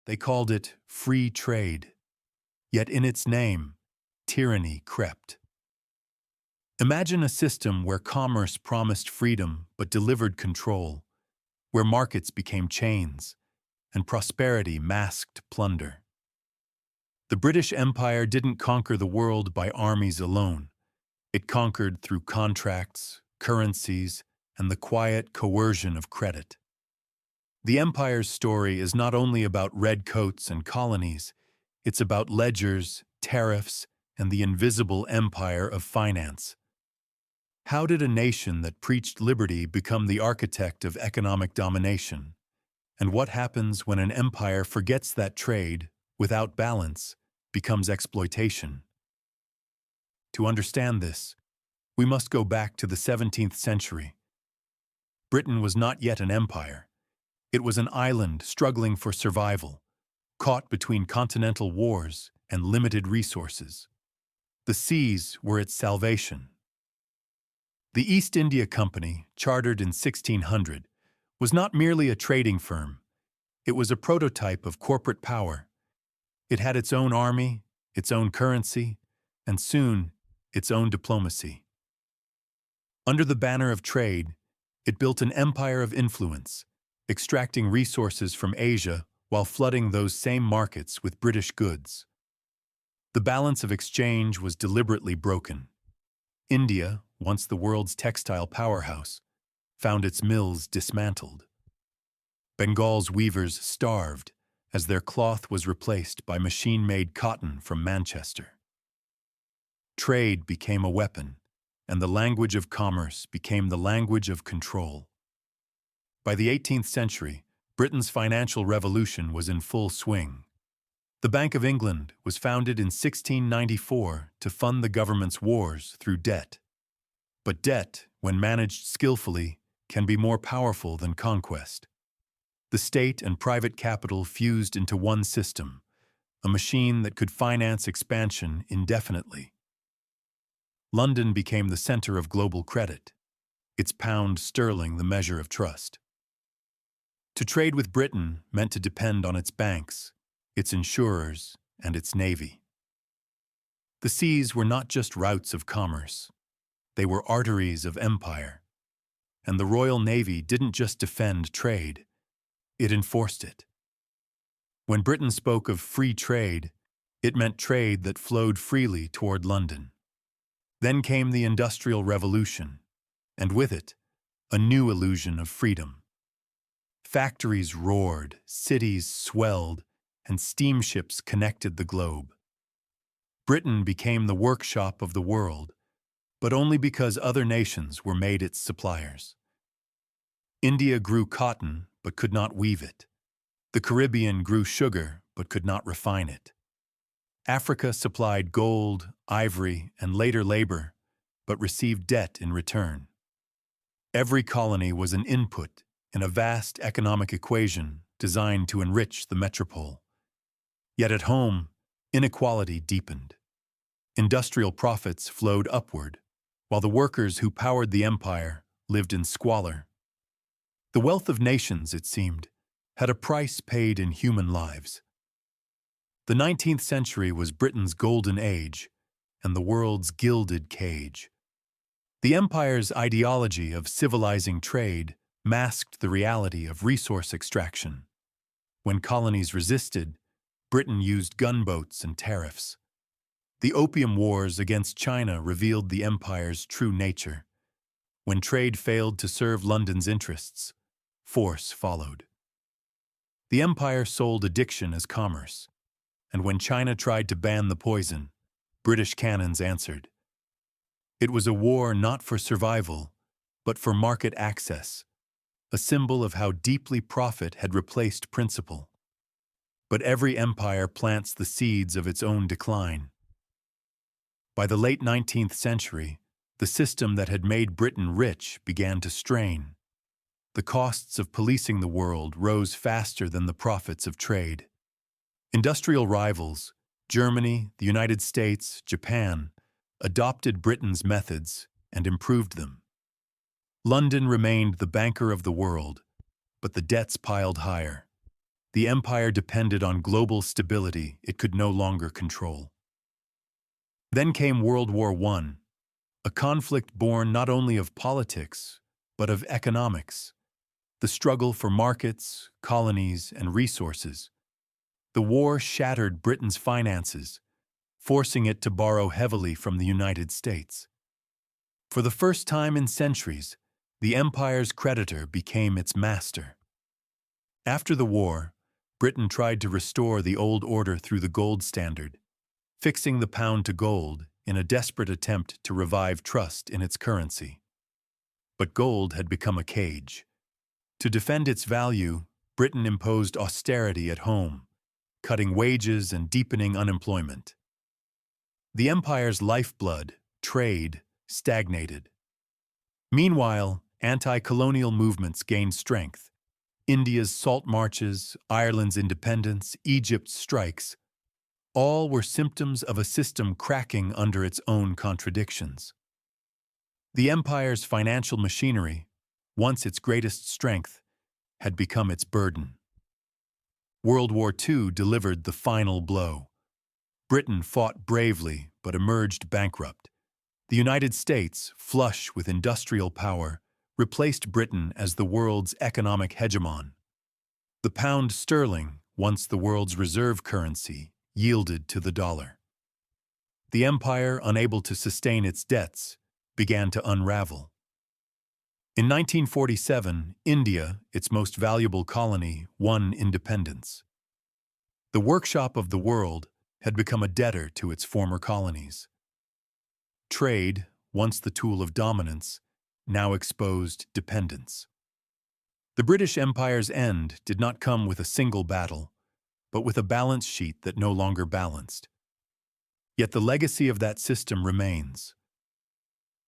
They called it free trade. Yet in its name, tyranny crept. Imagine a system where commerce promised freedom but delivered control, where markets became chains and prosperity masked plunder. The British Empire didn't conquer the world by armies alone. It conquered through contracts, currencies, and the quiet coercion of credit. The empire's story is not only about red coats and colonies, it's about ledgers, tariffs, and the invisible empire of finance. How did a nation that preached liberty become the architect of economic domination? And what happens when an empire forgets that trade, without balance, becomes exploitation? To understand this, we must go back to the 17th century. Britain was not yet an empire. It was an island struggling for survival, caught between continental wars and limited resources. The seas were its salvation. The East India Company, chartered in 1600, was not merely a trading firm. It was a prototype of corporate power. It had its own army, its own currency, and soon, its own diplomacy. Under the banner of trade, it built an empire of influence, extracting resources from Asia while flooding those same markets with British goods. The balance of exchange was deliberately broken. India, once the world's textile powerhouse, found its mills dismantled. Bengal's weavers starved as their cloth was replaced by machine-made cotton from Manchester. Trade became a weapon, and the language of commerce became the language of control. By the 18th century, Britain's financial revolution was in full swing. The Bank of England was founded in 1694 to fund the government's wars through debt. But debt, when managed skillfully, can be more powerful than conquest. The state and private capital fused into one system, a machine that could finance expansion indefinitely. London became the center of global credit, its pound sterling the measure of trust. To trade with Britain meant to depend on its banks, its insurers, and its navy. The seas were not just routes of commerce. They were arteries of empire. And the Royal Navy didn't just defend trade, it enforced it. When Britain spoke of free trade, it meant trade that flowed freely toward London. Then came the Industrial Revolution, and with it, a new illusion of freedom. Factories roared, cities swelled, and steamships connected the globe. Britain became the workshop of the world, but only because other nations were made its suppliers. India grew cotton, but could not weave it. The Caribbean grew sugar, but could not refine it. Africa supplied gold, ivory, and later labor, but received debt in return. Every colony was an input in a vast economic equation designed to enrich the metropole. Yet at home, inequality deepened. Industrial profits flowed upward, while the workers who powered the empire lived in squalor. The wealth of nations, it seemed, had a price paid in human lives. The 19th century was Britain's golden age and the world's gilded cage. The empire's ideology of civilizing trade masked the reality of resource extraction. When colonies resisted, Britain used gunboats and tariffs. The Opium Wars against China revealed the empire's true nature. When trade failed to serve London's interests, force followed. The empire sold addiction as commerce, and when China tried to ban the poison, British cannons answered. It was a war not for survival, but for market access, a symbol of how deeply profit had replaced principle. But every empire plants the seeds of its own decline. By the late 19th century, the system that had made Britain rich began to strain. The costs of policing the world rose faster than the profits of trade. Industrial rivals, Germany, the United States, Japan, adopted Britain's methods and improved them. London remained the banker of the world, but the debts piled higher. the empire depended on global stability it could no longer control. Then came World War I, a conflict born not only of politics, but of economics, the struggle for markets, colonies, and resources. The war shattered Britain's finances, forcing it to borrow heavily from the United States. For the first time in centuries, the empire's creditor became its master. After the war, Britain tried to restore the old order through the gold standard, fixing the pound to gold in a desperate attempt to revive trust in its currency. But gold had become a cage. To defend its value, Britain imposed austerity at home, cutting wages and deepening unemployment. The empire's lifeblood, trade, stagnated. Meanwhile, anti-colonial movements gained strength. India's salt marches, Ireland's independence, Egypt's strikes, all were symptoms of a system cracking under its own contradictions. The empire's financial machinery, once its greatest strength, had become its burden. World War II delivered the final blow. Britain fought bravely but emerged bankrupt. The United States, flush with industrial power, replaced Britain as the world's economic hegemon. The pound sterling, once the world's reserve currency, yielded to the dollar. The empire, unable to sustain its debts, began to unravel. In 1947, India, its most valuable colony, won independence. The workshop of the world had become a debtor to its former colonies. Trade, once the tool of dominance, now exposed dependence. The British Empire's end did not come with a single battle, but with a balance sheet that no longer balanced. Yet the legacy of that system remains.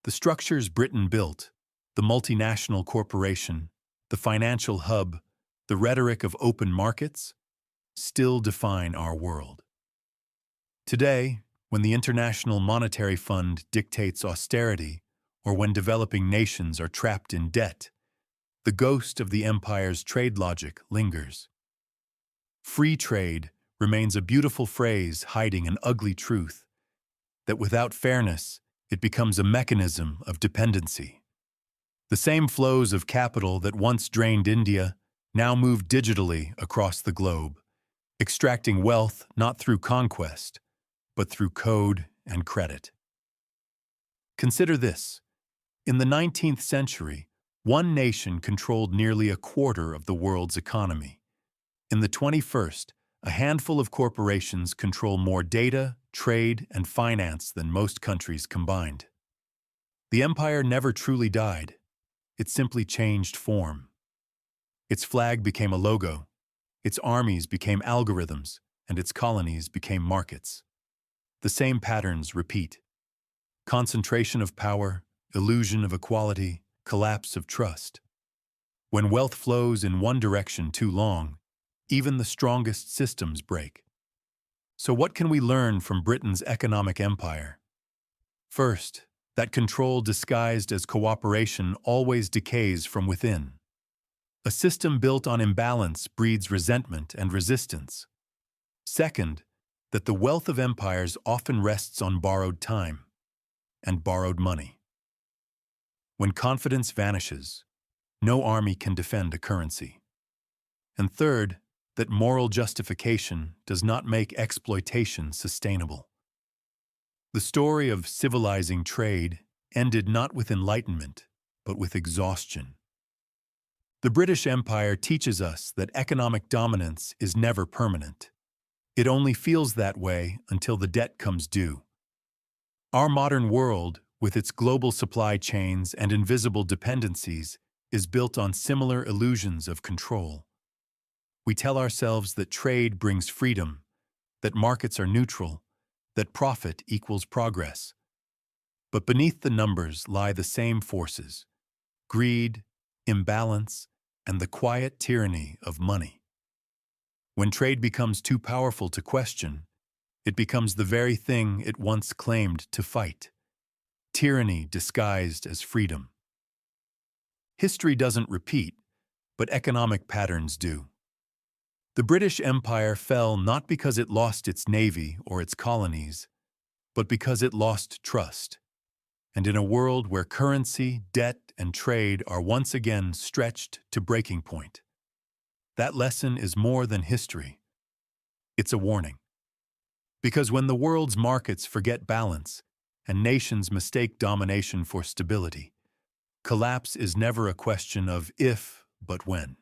The structures Britain built, the multinational corporation, the financial hub, the rhetoric of open markets, still define our world. Today, when the International Monetary Fund dictates austerity, or when developing nations are trapped in debt, the ghost of the empire's trade logic lingers. Free trade remains a beautiful phrase hiding an ugly truth, that without fairness, it becomes a mechanism of dependency. The same flows of capital that once drained India now move digitally across the globe, extracting wealth not through conquest, but through code and credit. Consider this. In the 19th century, one nation controlled nearly a quarter of the world's economy. In the 21st, a handful of corporations control more data, trade, and finance than most countries combined. The empire never truly died. It simply changed form. Its flag became a logo, its armies became algorithms, and its colonies became markets. The same patterns repeat. Concentration of power, illusion of equality, collapse of trust. When wealth flows in one direction too long, even the strongest systems break. So what can we learn from Britain's economic empire? First, that control disguised as cooperation always decays from within. A system built on imbalance breeds resentment and resistance. Second, that the wealth of empires often rests on borrowed time and borrowed money. When confidence vanishes, no army can defend a currency. And third, that moral justification does not make exploitation sustainable. The story of civilizing trade ended not with enlightenment, but with exhaustion. The British Empire teaches us that economic dominance is never permanent. It only feels that way until the debt comes due. Our modern world, with its global supply chains and invisible dependencies, is built on similar illusions of control. We tell ourselves that trade brings freedom, that markets are neutral, that profit equals progress. But beneath the numbers lie the same forces: greed, imbalance, and the quiet tyranny of money. When trade becomes too powerful to question, it becomes the very thing it once claimed to fight: tyranny disguised as freedom. History doesn't repeat, but economic patterns do. The British Empire fell not because it lost its navy or its colonies, but because it lost trust. And in a world where currency, debt, and trade are once again stretched to breaking point, that lesson is more than history. It's a warning. Because when the world's markets forget balance and nations mistake domination for stability, collapse is never a question of if, but when.